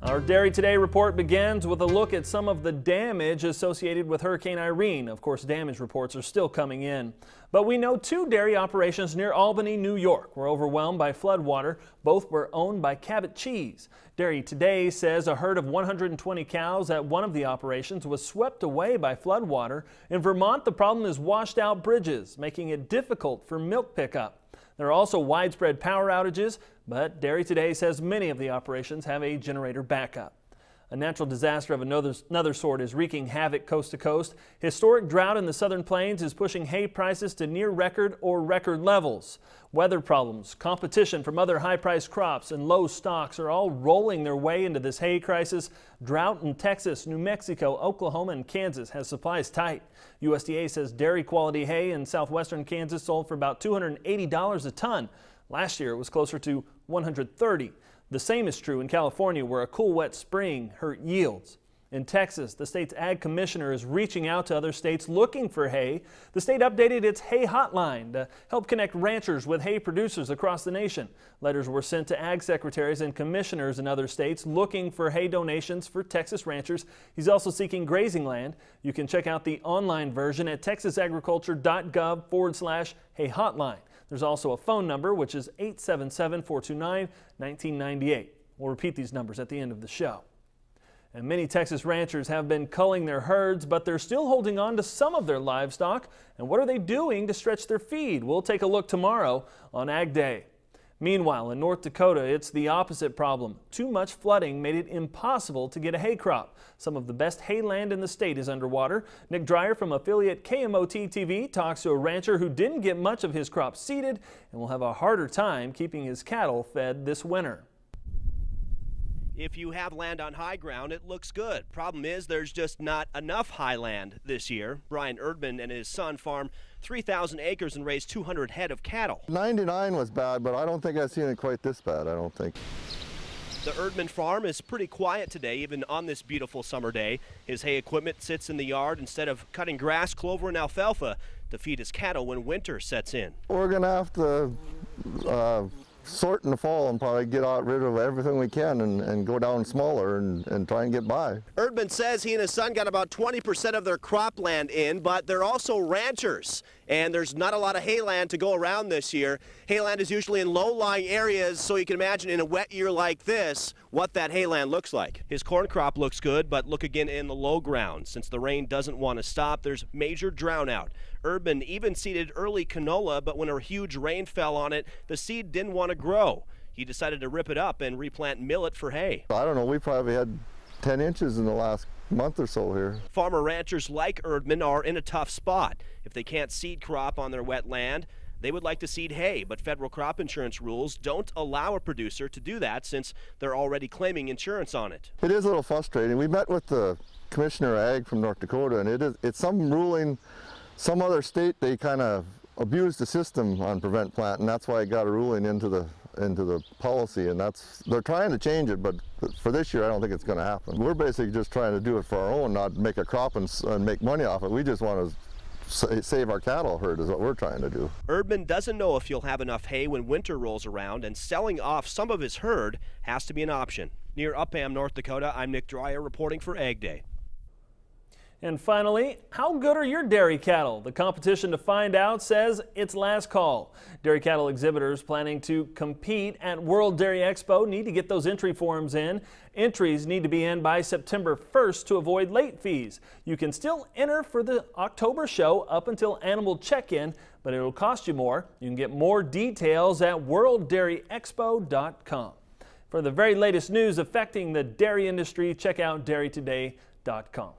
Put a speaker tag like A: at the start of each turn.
A: Our Dairy Today report begins with a look at some of the damage associated with Hurricane Irene. Of course, damage reports are still coming in. But we know two dairy operations near Albany, New York were overwhelmed by floodwater. Both were owned by Cabot Cheese. Dairy Today says a herd of 120 cows at one of the operations was swept away by floodwater. In Vermont, the problem is washed out bridges, making it difficult for milk pickup. There are also widespread power outages, but Dairy Today says many of the operations have a generator backup. A natural disaster of another sort is wreaking havoc coast to coast. Historic drought in the southern plains is pushing hay prices to near record or record levels. Weather problems, competition from other high-priced crops, and low stocks are all rolling their way into this hay crisis. Drought in Texas, New Mexico, Oklahoma, and Kansas has supplies tight. USDA says dairy quality hay in southwestern Kansas sold for about $280 a ton. Last year it was closer to $130. The same is true in California, where a cool, wet spring hurt yields. In Texas, the state's ag commissioner is reaching out to other states looking for hay. The state updated its hay hotline to help connect ranchers with hay producers across the nation. Letters were sent to ag secretaries and commissioners in other states looking for hay donations for Texas ranchers. He's also seeking grazing land. You can check out the online version at texasagriculture.gov/hay hotline. There's also a phone number, which is 877-429-1998. We'll repeat these numbers at the end of the show. And many Texas ranchers have been culling their herds, but they're still holding on to some of their livestock. And what are they doing to stretch their feed? We'll take a look tomorrow on Ag Day. Meanwhile, in North Dakota, it's the opposite problem. Too much flooding made it impossible to get a hay crop. Some of the best hay land in the state is underwater. Nick Dreyer from affiliate KMOT-TV talks to a rancher who didn't get much of his crop seeded and will have a harder time keeping his cattle fed this winter.
B: If you have land on high ground, it looks good. Problem is, there's just not enough high land this year. Brian Erdman and his son farm 3,000 acres and raised 200 head of cattle.
C: 99 was bad, but I don't think I've seen it quite this bad, I don't think.
B: The Erdman farm is pretty quiet today, even on this beautiful summer day. His hay equipment sits in the yard instead of cutting grass, clover, and alfalfa to feed his cattle when winter sets in.
C: We're going to have to sort in the fall and probably get rid of everything we can and go down smaller and try and get by.
B: Erdman says he and his son got about 20% of their cropland in, but they're also ranchers, and there's not a lot of hayland to go around this year. Hayland is usually in low-lying areas, so you can imagine in a wet year like this what that hayland looks like. His corn crop looks good, but look again in the low ground. Since the rain doesn't want to stop, there's major drought out. Erdman even seeded early canola, but when a huge rain fell on it, the seed didn't want to grow. He decided to rip it up and replant millet for hay.
C: I don't know, we probably had 10 inches in the last month or so here.
B: Farmer ranchers like Erdman are in a tough spot. If they can't seed crop on their wet land, they would like to seed hay, but federal crop insurance rules don't allow a producer to do that since they're already claiming insurance on it.
C: It is a little frustrating. We met with the Commissioner of Ag from North Dakota, and it's some ruling, some other state, they kind of abused the system on prevent plant, and that's why it got a ruling into the policy, and they're trying to change it, but for this year I don't think it's going to happen. We're basically just trying to do it for our own, not make a crop and make money off it. We just want to save our cattle herd is what we're trying to do.
B: Erdman doesn't know if he'll have enough hay when winter rolls around, and selling off some of his herd has to be an option. Near Upham, North Dakota, I'm Nick Dreyer reporting for Ag Day.
A: And finally, how good are your dairy cattle? The competition to find out says it's last call. Dairy cattle exhibitors planning to compete at World Dairy Expo need to get those entry forms in. Entries need to be in by September 1st to avoid late fees. You can still enter for the October show up until animal check-in, but it'll cost you more. You can get more details at worlddairyexpo.com. For the very latest news affecting the dairy industry, check out dairytoday.com.